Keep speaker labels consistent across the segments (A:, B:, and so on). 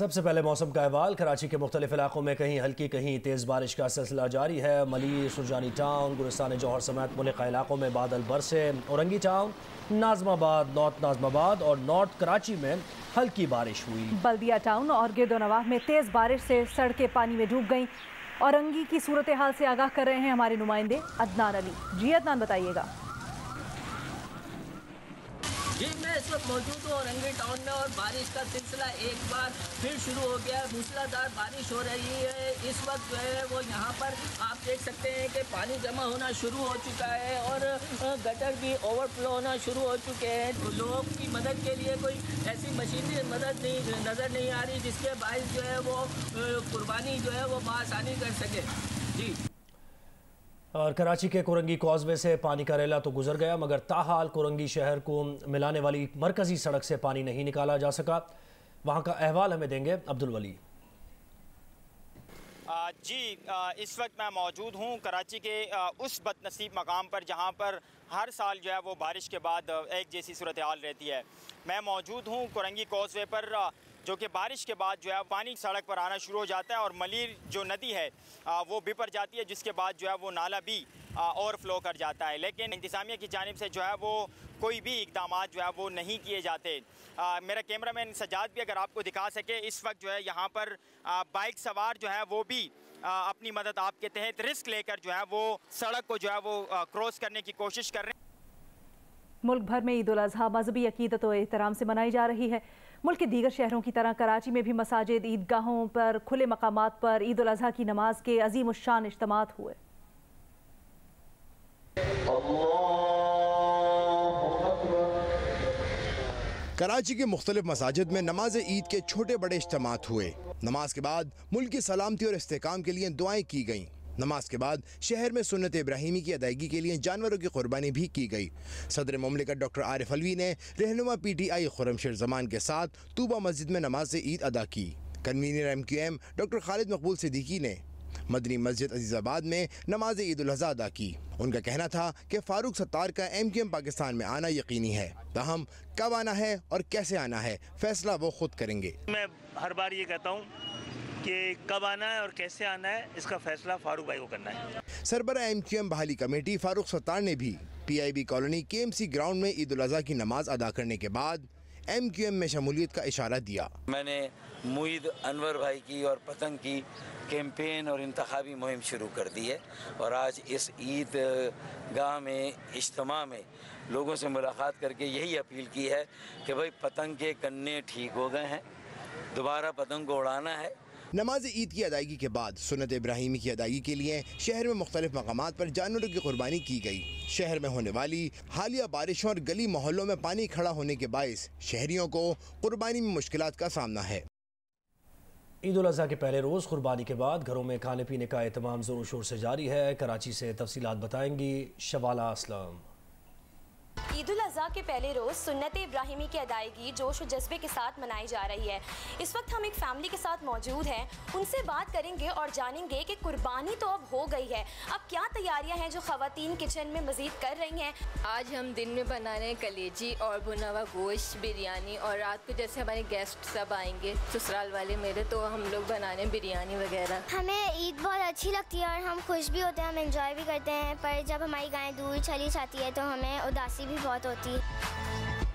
A: सबसे पहले मौसम का अहवाल। कराची के मुख्तलिफ इलाकों में कहीं हल्की कहीं तेज़ बारिश का सिलसिला जारी है। मलीर, सुरजानी टाउन, गुलिस्तान जौहर समेत मुल्का इलाकों में बादल बरसे। औरंगी टाउन, नाजमाबाद, नॉर्थ नाजमाबाद और नॉर्थ कराची में हल्की बारिश हुई।
B: बल्दिया टाउन और गिरदोनवाह में तेज़ बारिश से सड़कें पानी में डूब गईं। औरंगी की सूरत हाल से आगाह कर रहे हैं हमारे नुमाइंदे अदनान अली। जी अदनान, बताइएगा।
C: जी, मैं इस वक्त मौजूद हूँ औरंगी टाउन में और बारिश का सिलसिला एक बार फिर शुरू हो गया है। मूसलाधार बारिश हो रही है। इस वक्त जो है वो यहाँ पर आप देख सकते हैं कि पानी जमा होना शुरू हो चुका है और गटर भी ओवरफ्लो होना शुरू हो चुके हैं। तो लोगों की मदद के लिए कोई ऐसी मशीनरी मदद नज़र नहीं आ रही जिसके बायस जो है वो कुर्बानी जो है वो बआसानी कर सके। जी।
A: और कराची के कोरंगी कॉजवे से पानी का रेला तो गुजर गया, मगर ताहाल कोरंगी शहर को मिलाने वाली मरकजी सड़क से पानी नहीं निकाला जा सका। वहां का अहवाल हमें देंगे अब्दुल वली।
D: जी, इस वक्त मैं मौजूद हूँ कराची के उस बदनसीब मकाम पर जहाँ पर हर साल जो है वो बारिश के बाद एक जैसी सूरत हाल रहती है। मैं मौजूद हूँ कोरंगी कॉजवे पर, जो कि बारिश के बाद जो है पानी सड़क पर आना शुरू हो जाता है और मलीर जो नदी है वो बिपर जाती है, जिसके बाद जो है वो नाला भी ओवरफ्लो कर जाता है। लेकिन इंतज़ामिया की जानिब से जो है वो कोई भी इकदाम जो है वो नहीं किए जाते। मेरा कैमरामैन सजाद भी अगर आपको दिखा सके, इस वक्त जो है यहाँ पर बाइक सवार जो है वो भी अपनी मदद आपके तहत रिस्क लेकर जो है वो सड़क को जो है वो क्रॉस करने की कोशिश कर रहे हैं।
B: मुल्क भर में ईद उल अज़हा मजहबी अकीदत और एहतराम से मनाई जा रही है। मुल्क के दीगर शहरों की तरह कराची में भी मसाजिद, ईदगाहों पर, खुले मकामात पर ईद उल अज़हा की नमाज के अजीम उश्शान इज्तिमात हुए।
E: कराची के मुख्तलिफ मसाजिद में नमाज ईद के छोटे बड़े इज्तिमात हुए। नमाज के बाद मुल्क की सलामती और इस्तेहकाम के लिए दुआएं की गईं। नमाज के बाद शहर में सुन्नत इब्राहिमी की अदायगी के लिए जानवरों की कुर्बानी भी की गई। सदर मुमलिकत डॉक्टर आरिफ अलवी ने रहनुमा PTI खुर्रमशेर जमान के साथ तूबा मस्जिद में नमाज ईद अदा की। कन्वीनर MQM डॉक्टर खालिद मकबूल सिद्दीकी ने मदनी मस्जिद अजीज़ाबाद में नमाज ईद उल अज़हा अदा की। उनका कहना था कि फारूक सत्तार का MQM पाकिस्तान में आना यकीनी है, ताहम कब आना है और कैसे आना है फैसला वो खुद करेंगे।
F: मैं हर बार ये कहता हूँ कि कब आना है और कैसे आना है, इसका फैसला फारूक भाई को करना है।
E: सरबरा MQM बहाली कमेटी फारूक सत्तार ने भी PIB कॉलोनी KMC ग्राउंड में ईद उल अज़हा की नमाज अदा करने के बाद MQM में शमूलियत का इशारा दिया।
G: मैंने मुईद अनवर भाई की और पतंग की कैंपेन और इंतखाबी मुहिम शुरू कर दी है और आज इस ईद गाह में इज्तिमा में लोगों से मुलाकात करके यही अपील की है कि भाई पतंग के कन्ने ठीक हो गए हैं, दोबारा पतंग को उड़ाना है।
E: नमाज ईद की अदायगी के बाद सुन्नत इब्राहिमी की अदायगी के लिए शहर में मुख्तलिफ मकामात पर जानवरों की कुर्बानी की गई। शहर में होने वाली हालिया बारिशों और गली मोहल्लों में पानी खड़ा होने के बायस शहरियों को कुर्बानी में मुश्किलात का सामना है।
A: ईद उल अज़हा के पहले रोज़ कुर्बानी के बाद घरों में खाने पीने का एहतमाम ज़ोर शोर से जारी है। कराची से तफसीलात बताएंगी शबाला असलम।
H: ईद उल अज़हा के पहले रोज़ सुन्नत इब्राहिमी की अदायगी जोश और जज्बे के साथ मनाई जा रही है। इस वक्त हम एक फैमिली के साथ मौजूद हैं, उनसे बात करेंगे और जानेंगे कि कुर्बानी तो अब हो गई है, अब क्या तैयारियां हैं जो ख़वातीन किचन में मज़ीद कर रही हैं।
I: आज हम दिन में बना रहे हैं कलेजी और भुना हुआ गोश्त, बिरयानी, और रात को जैसे हमारे गेस्ट सब आएंगे ससुराल वाले मेरे, तो हम लोग बना रहे हैं बिरयानी वगैरह।
J: हमें ईद बहुत अच्छी लगती है और हम खुश भी होते हैं, हम एंजॉय भी करते हैं, पर जब हमारी गायें दूर चली जाती है तो हमें उदासी भी बहुत होती है।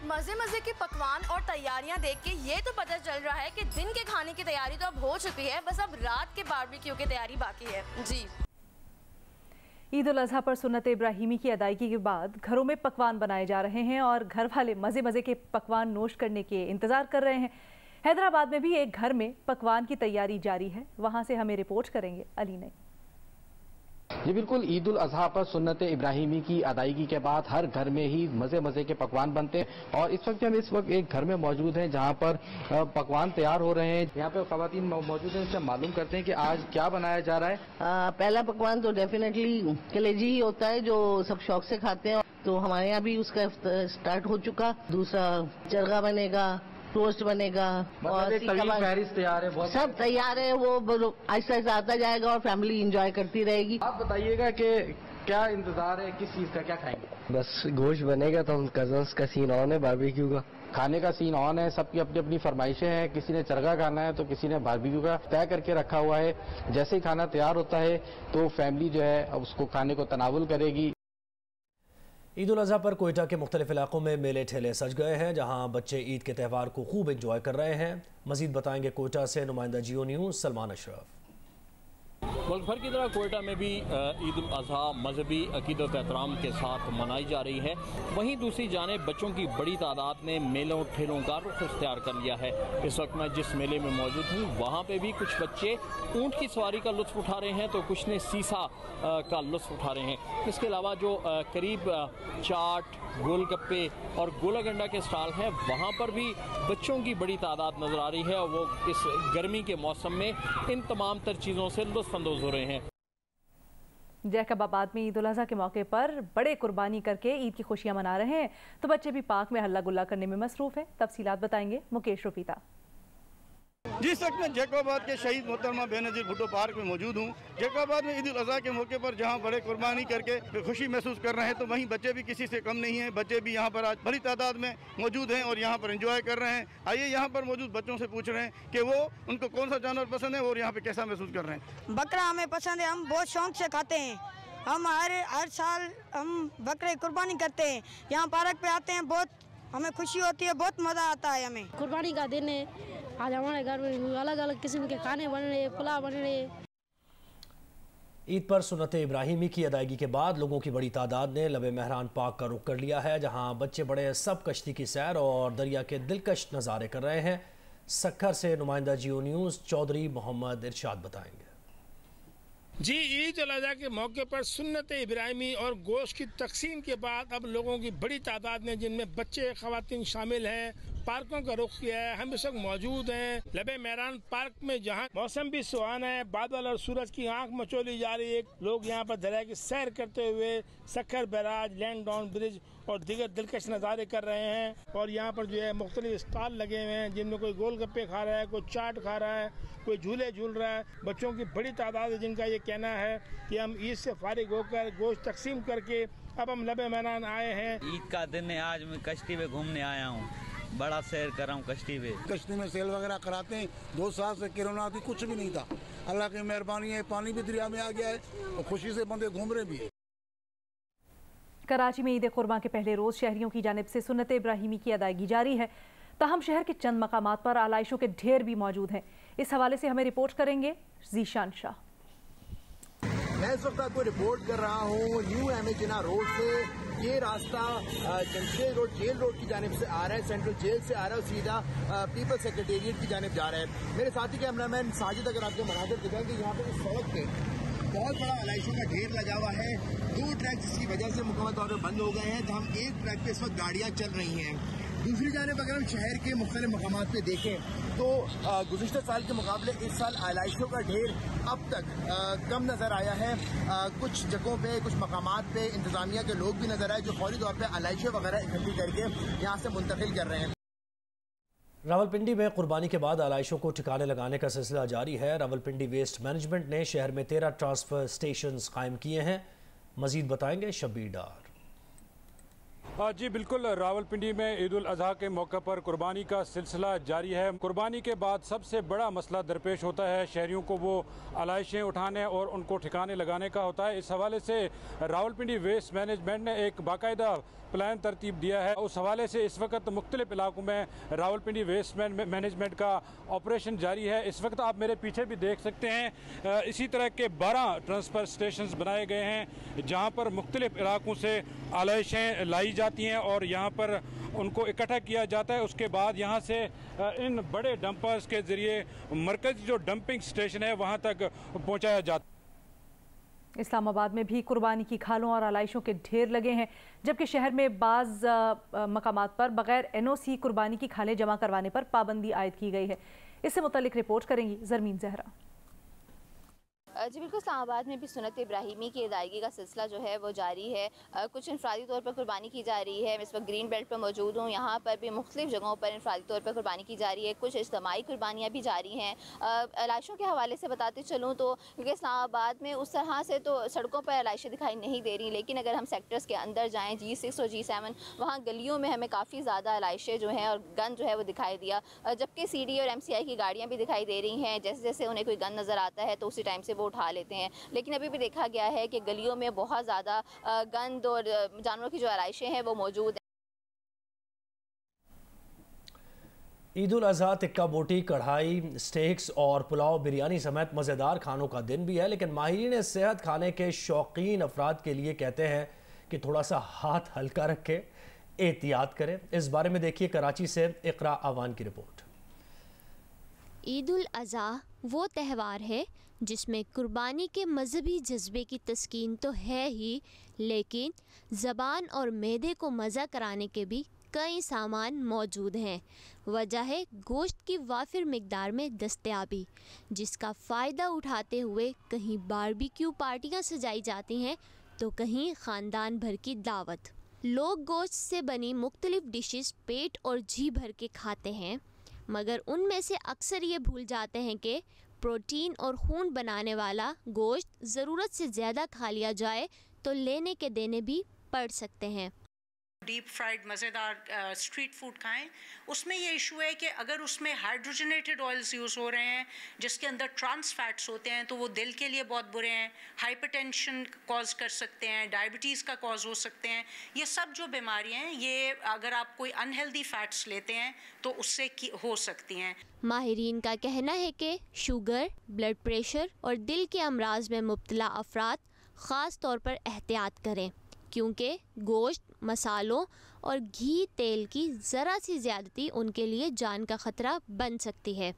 H: मज़े मज़े के पकवान और तैयारियां देख के ये तो पता चल रहा है कि दिन के खाने की तैयारी तो अब हो चुकी है, बस अब रात के बारबेक्यू की तैयारी बाकी है। जी।
B: ईद उल अज़हा पर सुन्नत इब्राहिमी की अदायगी के बाद घरों में पकवान बनाए जा रहे हैं और घर वाले मज़े मज़े के पकवान नोश करने के इंतज़ार कर रहे हैं। हैदराबाद में भी एक घर में पकवान की तैयारी जारी है, वहाँ से हमें रिपोर्ट करेंगे अली ने।
K: जी बिल्कुल, ईद उल अज़हा पर सुन्नत इब्राहिमी की अदायगी के बाद हर घर में ही मज़े मज़े के पकवान बनते हैं और इस वक्त हम एक घर में मौजूद हैं जहां पर पकवान तैयार हो रहे हैं। यहाँ पे ख़वातीन मौजूद हैं, उनसे मालूम करते हैं कि आज क्या बनाया जा रहा है।
L: पहला पकवान तो डेफिनेटली कलेजी ही होता है जो सब शौक से खाते हैं, तो हमारे यहाँ भी उसका स्टार्ट हो चुका। दूसरा चरगा बनेगा, टोस्ट बनेगा और
K: तैयार है,
L: सब तैयार है। वो आहिस्ता आहिस्ता आता जाएगा और फैमिली एंजॉय करती रहेगी।
K: आप बताइएगा कि क्या इंतजार है, किस चीज का, क्या खाएंगे?
M: बस गोश्त बनेगा तो हम कजन्स का सीन ऑन है बारबेक्यू का।
K: खाने का सीन ऑन है, सबकी अपनी अपनी फरमाइशें हैं। किसी ने चरगा खाना है तो किसी ने बारबेक्यू का तय करके रखा हुआ है। जैसे ही खाना तैयार होता है तो फैमिली जो है उसको खाने को तनावुल करेगी।
A: ईद उल अज़हा पर कोयटा के मुख्तलिफ इलाकों में मेले ठेले सज गए हैं, जहां बच्चे ईद के त्यौहार को खूब इंजॉय कर रहे हैं। मजीद बताएंगे कोयटा से नुमाइंदा जियो न्यूज़ सलमान अशरफ।
M: मुल्क भर की तरह कोयटा में भी ईद उल अज़हा मजहबी अकीदत एहतराम के साथ मनाई जा रही है। वहीं दूसरी जानिब बच्चों की बड़ी तादाद ने मेलों ठेलों का रुख इख्तियार कर लिया है। इस वक्त मैं जिस मेले में मौजूद हूँ वहाँ पे भी कुछ बच्चे ऊँट की सवारी का लुत्फ़ उठा रहे हैं तो कुछ ने सीसा का लुत्फ़ उठा रहे हैं। इसके अलावा जो करीब चाट, गोलगप्पे और गोला गंडा के स्टॉल हैं वहाँ पर भी बच्चों की बड़ी तादाद नज़र आ रही है और वो इस गर्मी के मौसम में इन तमाम तर चीज़ों से लुत्फ़अंदोज़ हो रहे हैं।
B: जैकबाबाद में ईद उल अज़हा के मौके पर बड़े कुर्बानी करके ईद की खुशियां मना रहे हैं तो बच्चे भी पार्क में हल्ला गुल्ला करने में मसरूफ हैं। तफसीलात बताएंगे मुकेश रुपीता।
N: जिस वक्त मैं जैकबाबाद के शहीद मोहतरमा बेनज़ीर भुट्टो पार्क में मौजूद हूँ। जैकबाबाद में ईद उल अज़हा के मौके पर जहाँ बड़े कुर्बानी करके खुशी महसूस कर रहे हैं तो वहीं बच्चे भी किसी से कम नहीं हैं। बच्चे भी यहाँ पर आज बड़ी तादाद में मौजूद हैं और यहाँ पर एंजॉय कर रहे हैं। आइए यहाँ पर मौजूद बच्चों से पूछ रहे हैं कि वो उनको कौन सा जानवर पसंद है और यहाँ पे कैसा महसूस कर रहे हैं।
O: बकरा हमें पसंद है, हम बहुत शौक से खाते हैं। हम हर साल हम बकरे कुर्बानी करते हैं। यहाँ पार्क पे आते हैं, बहुत हमें खुशी होती है, बहुत मज़ा आता है हमें।
P: कुर्बानी का दिन है, आज हमारे घर में अलग अलग किस्म के खाने बन रहे, पुलाव बन रहे।
A: ईद पर सुन्नत इब्राहिमी की अदायगी के बाद लोगों की बड़ी तादाद ने लबे महरान पाक का रुख कर लिया है, जहां बच्चे बड़े सब कश्ती की सैर और दरिया के दिलकश नज़ारे कर रहे हैं। सक्खर से नुमाइंदा जियो न्यूज़ चौधरी मोहम्मद इरशाद बताएंगे।
Q: जी, ईद उल अज़हा के मौके पर सुन्नत इब्राहिमी और गोश्त की तकसीम के बाद अब लोगों की बड़ी तादाद ने, जिनमें बच्चे खवातीन शामिल हैं, पार्कों का रुख किया है। हम इस वक्त मौजूद हैं लबे मैरान पार्क में, जहां मौसम भी सुहाना है, बादल और सूरज की आंख मचोली जा रही है। लोग यहां पर दरिया की सैर करते हुए Sukkur barrage, land down bridge और दीगर दिलकश नज़ारे कर रहे हैं। और यहाँ पर जो है मुख्तलिफ स्टॉल लगे हुए हैं, जिनमें कोई गोलगप्पे खा रहा है, कोई चाट खा रहा है, कोई झूले झूल रहा है। बच्चों की बड़ी तादाद है जिनका ये कहना है कि हम ईद से फारिग होकर गोश्त तकसीम करके अब हम लबे मैदान आए हैं।
R: ईद का दिन है, आज मैं कश्ती पे घूमने आया हूँ, बड़ा सैर कर रहा हूँ कश्ती पे।
S: कश्ती में सेल वगैरह कराते हैं। 2 साल से कोरोना थी, कुछ भी नहीं था। अल्लाह की मेहरबानी है, पानी भी दरिया में आ गया है और खुशी से बंदे घूम रहे भी है।
B: कराची में ईद कुर्बान के पहले रोज शहरियों की जानिब से सुन्नत इब्राहिमी की अदायगी जारी है। ताहम शहर के चंद मकामात पर आलाइशों के ढेर भी मौजूद हैं। इस हवाले से हमें रिपोर्ट करेंगे जीशान शाह।
T: मैं इस वक्त आपको रिपोर्ट कर रहा हूँ न्यू एमेजिना रोड से। ये रास्ता जमशेद रोड, जेल रोड की जानिब से आ रहा है, सेंट्रल जेल से आ रहा है और सीधा पीपल सेक्रेटेरिएट की जानिब जा रहा है। मेरे साथी कैमरामैन साजिद अगर आपको मनाजर दिखाएंगे, यहाँ पर इस सड़क पे बहुत बड़ा आलाइशों का ढेर लगा हुआ है। 2 ट्रैक जिसकी वजह से मुकम्मल तौर पर बंद हो गए हैं, तो हम एक ट्रैक पे इस वक्त गाड़ियाँ चल रही हैं। दूसरी जानिब अगर हम शहर के मुख्तलिफ मकामात पे देखें तो गुज़िश्ता साल के मुकाबले इस साल आलाइशों का ढेर अब तक कम नज़र आया है। कुछ जगहों पे, कुछ मकामात पे इंतज़ामिया के लोग भी नज़र आए जो फौरी तौर पे आलाइशें वगैरह इकट्ठी करके यहाँ से मुंतकिल कर रहे हैं।
A: रावलपिंडी में कुर्बानी के बाद आलाइशों को ठिकाने लगाने का सिलसिला जारी है। रावलपिंडी वेस्ट मैनेजमेंट ने शहर में 13 ट्रांसफ़र स्टेशन कायम किए हैं। मज़ीद बताएंगे शब्बीर डार।
U: जी बिल्कुल, रावलपिंडी में ईद उल अज़हा के मौके पर कुर्बानी का सिलसिला जारी है। कुर्बानी के बाद सबसे बड़ा मसला दरपेश होता है शहरियों को वो आलाइशें उठाने और उनको ठिकाने लगाने का होता है। इस हवाले से रावलपिंडी वेस्ट मैनेजमेंट ने एक बाकायदा प्लान तरतीब दिया है। उस हवाले से इस वक्त मुख्तलिफ इलाकों में रावलपिंडी वेस्ट मैनेजमेंट का ऑपरेशन जारी है। इस वक्त आप मेरे पीछे भी देख सकते हैं, इसी तरह के 12 ट्रांसफ़र स्टेशन बनाए गए हैं जहाँ पर मुख्तलिफ इलाकों से आलाइशें लाई जाती हैं और यहाँ पर उनको इकट्ठा किया जाता है। उसके बाद यहाँ से इन बड़े डंपर्स के ज़रिए मरकज़ी जो डंपिंग स्टेशन है वहाँ तक पहुँचाया जाता है।
B: इस्लामाबाद में भी कुर्बानी की खालों और आलाइशों के ढेर लगे हैं, जबकि शहर में बाज़ मकामात पर बगैर NOC कुर्बानी की खालें जमा करवाने पर पाबंदी आयद की गई है। इससे मुतल्लिक रिपोर्ट करेंगी जरमीन जहरा।
C: जी बिल्कुल, इस्लामाबाद में भी सुन्नत इब्राहिमी की अदायगी का सिलसिला जो है वो जारी है। कुछ इंफरादी तौर पर कुर्बानी की जा रही है। मैं इस वक्त ग्रीन बेल्ट पर मौजूद हूँ। यहाँ पर भी मुख्तलिफ जगहों पर इंफरादी तौर पर कुर्बानी की जा रही है। कुछ इज्तिमाई कुर्बानियाँ भी जारी हैं। आलाइशों के हवाले से बताते चलूँ तो क्योंकि इस्लामाबाद में उस तरह से तो सड़कों पर आलाइशें दिखाई नहीं दे रही, लेकिन अगर हम सेक्टर्स के अंदर जाएँ G6 और G7, वहाँ गलियों में हमें काफ़ी ज़्यादा आलाइशें जो हैं और गन जो है वो दिखाई दिया, जबकि CD और MCI की गाड़ियाँ भी दिखाई दे रही हैं। जैसे जैसे उन्हें कोई गन नज़र आता है तो उसी टाइम से वो उठा लेते हैं। लेकिन अभी भी देखा गया है कि गलियों में बहुत ज़्यादा गंद और जानवरों की जो आलाइशें हैं वो मौजूद हैं।
A: ईद उल अज़हा टिक्का बोटी, कढ़ाई, स्टेक्स और पुलाव, बिरयानी समेत मज़ेदार खानों का दिन भी है, लेकिन माहिरीन सेहत खाने के शौकीन अफराद के लिए कहते हैं कि थोड़ा सा हाथ हल्का रखें, एहतियात करें। इस बारे में देखिए कराची से इकरा आवान की रिपोर्ट।
V: ईद उल अज़हा वो त्यौहार है जिसमें कुर्बानी के मजहबी जज्बे की तस्कीन तो है ही, लेकिन ज़बान और मैदे को मज़ा कराने के भी कई सामान मौजूद हैं। वजह है गोश्त की वाफिर मिकदार में दस्तयाबी, जिसका फ़ायदा उठाते हुए कहीं बारबेक्यू पार्टियां सजाई जाती हैं तो कहीं ख़ानदान भर की दावत। लोग गोश्त से बनी मुख्तलिफ डिशेस पेट और जी भर के खाते हैं, मगर उनमें से अक्सर ये भूल जाते हैं कि प्रोटीन और खून बनाने वाला गोश्त ज़रूरत से ज़्यादा खा लिया जाए तो लेने के देने भी पड़ सकते हैं।
W: डीप फ्राइड मज़ेदार स्ट्रीट फूड खाएं, उसमें ये इशू है कि अगर उसमें हाइड्रोजनेटेड ऑयल्स यूज़ हो रहे हैं जिसके अंदर ट्रांस फैट्स होते हैं तो वो दिल के लिए बहुत बुरे हैं, हाइपरटेंशन कॉज कर सकते हैं, डायबिटीज़ का कॉज हो सकते हैं। ये सब जो बीमारियां हैं ये अगर आप कोई अनहेल्दी फैट्स लेते हैं तो उससे हो सकती हैं।
V: माहिरीन का कहना है कि शुगर, ब्लड प्रेशर और दिल के अमराज में मुब्तला अफराद ख़ास तौर पर एहतियात करें, क्योंकि गोश्त, मसालों और घी तेल की ज़रा सी ज़्यादती उनके लिए जान का ख़तरा बन सकती है।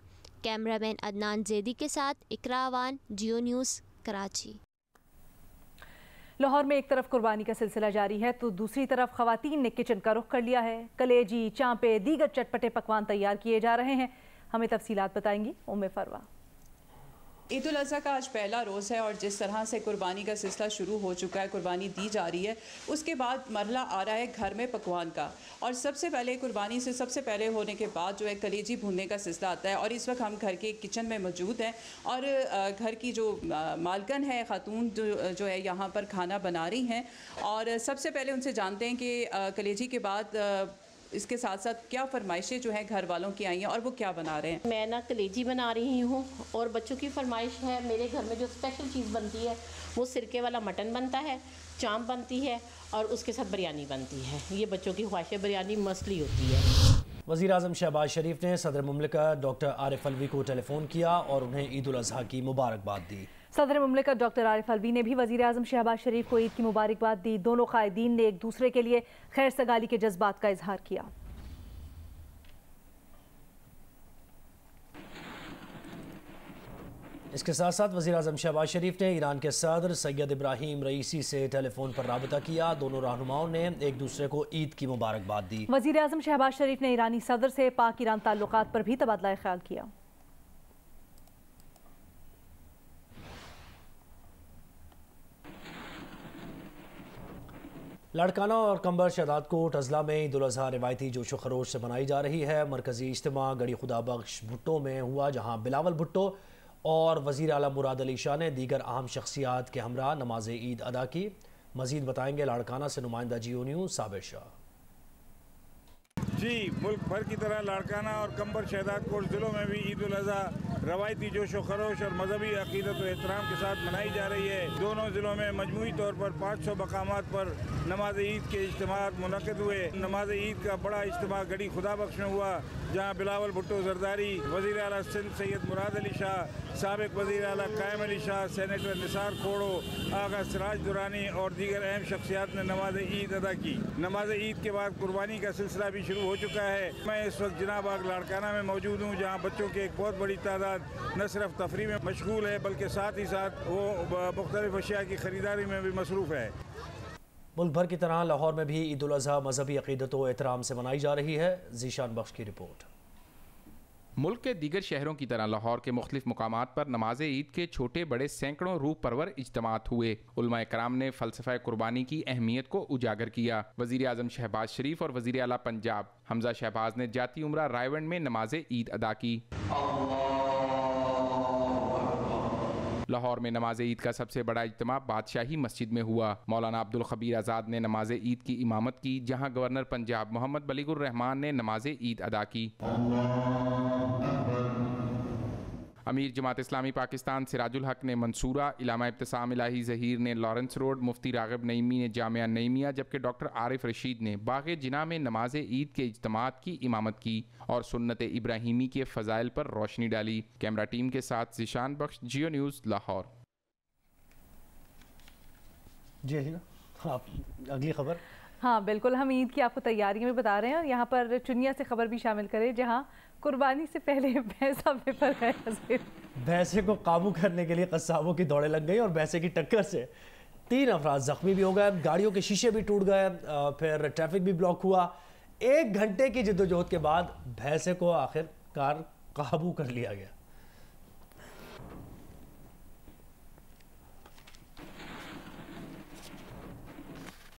V: कैमरामैन अदनान जैदी के साथ इकरा आवान, जियो न्यूज़, कराची।
B: लाहौर में एक तरफ कुर्बानी का सिलसिला जारी है तो दूसरी तरफ ख़वातीन ने किचन का रुख कर लिया है। कलेजी, चांपे, दीगर चटपटे पकवान तैयार किए जा रहे हैं। हमें तफसीलात बताएंगी उम्मे फरवा।
X: ईद उल अज़हा का आज पहला रोज़ है और जिस तरह से कुर्बानी का सिलसिला शुरू हो चुका है, कुर्बानी दी जा रही है, उसके बाद मरहला आ रहा है घर में पकवान का। और सबसे पहले कुर्बानी से सबसे पहले होने के बाद जो है कलेजी भूनने का सिलसिला आता है। और इस वक्त हम घर के किचन में मौजूद हैं और घर की जो मालकन है, ख़ातून जो है यहाँ पर खाना बना रही हैं। और सबसे पहले उनसे जानते हैं कि कलेजी के बाद इसके साथ साथ क्या फरमाइशें जो हैं घर वालों की आई हैं और वो क्या बना रहे हैं।
Y: मैं ना कलेजी बना रही हूँ और बच्चों की फरमाइश है, मेरे घर में जो स्पेशल चीज़ बनती है वो सिरके वाला मटन बनता है, चांप बनती है और उसके साथ बिरयानी बनती है। ये बच्चों की ख्वाहिश है, बिरयानी मसली होती है।
A: वज़ीर-ए-आज़म शहबाज शरीफ ने सदर मुमलिकत डॉक्टर आरिफ अलवी को टेलीफोन किया और उन्हें ईद उल अज़हा की मुबारकबाद दी।
B: सदर मुमलिकत डॉक्टर आरिफ अलवी ने भी वज़ीर-ए-आज़म शहबाज शरीफ को ईद की मुबारकबाद दी। दोनों कायदीन ने एक दूसरे के लिए खैर सगाली के जज्बात का इजहार किया। इसके साथ साथ वज़ीर-ए-आज़म शहबाज शरीफ ने ईरान के सदर सैयद इब्राहिम रईसी से टेलीफोन पर राबता किया। दोनों रहनुमाओं ने एक दूसरे को ईद की मुबारकबाद दी। वज़ीर-ए-आज़म शहबाज शरीफ ने ईरानी सदर से पाक ईरान ताल्लुकात पर भी तबादला ख्याल किया। लाड़काना और कंबर शहदाद कोट अजला में ईद उल अज़हा रिवायती जोशो खरोश से मनाई जा रही है। मरकजी इज्तिमा गड़ी खुदा बख्श भुट्टो में हुआ, जहाँ बिलावल भुट्टो और वज़ीर आला मुराद अली शाह ने दीगर अहम शख्सियात के हमरा नमाज ईद अदा की। मज़ीद बताएंगे लाड़काना से नुमाइंदा जियो न्यूज़ साबिर शाह।
Z: जी, मुल्क भर की तरह लाड़काना और कंबर शहदाद कोट ज़िलों में भी ईद उल अज़हा रवायती जोश व खरोश और मजहबी अक़ीदत व एहतराम के साथ मनाई जा रही है। दोनों ज़िलों में मजमूई तौर पर 500 मकामात पर नमाज ईद के इज्तिमात मुनक़िद हुए। नमाज ईद का बड़ा इज्तिमा गड़ी खुदा बख्श में हुआ, जहाँ बिलावल भुट्टो जरदारी, वज़ीर आला सिंध सैयद मुराद अली शाह, साबिक़ वज़ीर आला कायम अली शाह, सेनेटर निसार खोड़ो, आगा सिराज दुरानी और दीगर अहम शख्सियात ने नमाज ईद अदा की। नमाज ईद के बाद कुर्बानी का सिलसिला भी शुरू हो चुका है। मैं इस वक्त जिनाबाग लाड़काना में मौजूद हूँ, जहाँ बच्चों की एक बहुत बड़ी तादाद न सिर्फ तफरी में मशगूल है बल्कि साथ ही साथ वो मुख्तलिफ अशिया की ख़रीदारी में भी मसरूफ़ है।
A: मुल्क भर की तरह लाहौर में भी ईद उल अज़हा मजहबी अक़ीदत व एहतराम से मनाई जा रही है। ज़ीशान बख्श की रिपोर्ट।
D: मुल्क के दीगर शहरों की तरह लाहौर के मुख्तलिफ मुकामात पर नमाज ईद के छोटे बड़े सैकड़ों रूह परवर इज्तिमात हुए। उलमा कराम ने फ़लसफ़ा कुर्बानी की अहमियत को उजागर किया। वज़ीर आज़म शहबाज शरीफ और वज़ीर आला पंजाब हमजा शहबाज ने जाती उम्रा रायवंड में नमाज ईद अदा की। लाहौर में नमाज ईद का सबसे बड़ा इज्तिमा बादशाही मस्जिद में हुआ। मौलाना अब्दुल खबीर आज़ाद ने नमाज ईद की इमामत की, जहां गवर्नर पंजाब मोहम्मद बलीगुर रहमान ने नमाज ईद अदा की। अमीर जमात इस्लामी पाकिस्तान सिराजुल हक ने मंसूरा, इलामा इब्तिसाम इलाही ज़हीर ने लॉरेंस रोड, मुफ्ती राग़िब नईमी ने जामिया नईमिया, जबकि डॉक्टर आरिफ रशीद ने बाग़े जिना में नमाज ईद के इज्तिमात की इमामत की और सुन्नत इब्राहिमी के फ़ज़ाइल पर रोशनी डाली। कैमरा टीम के साथ ज़िशान बख्श, जियो न्यूज़, लाहौर।
A: जी आप अगली खबर।
B: हाँ बिल्कुल, हम ईद की आपको तैयारियां भी बता रहे हैं और यहाँ पर चुनिया से खबर भी शामिल करें, जहाँ कुर्बानी से पहले भैंसा पेपर गए।
A: भैंसे को काबू करने के लिए कस्साबों की दौड़े लग गई और भैंसे की टक्कर से 3 अफराद जख्मी भी हो गए, गाड़ियों के शीशे भी टूट गए, फिर ट्रैफिक भी ब्लॉक हुआ। 1 घंटे की जद्दोजहद के बाद भैंसे को आखिरकार काबू कर लिया गया।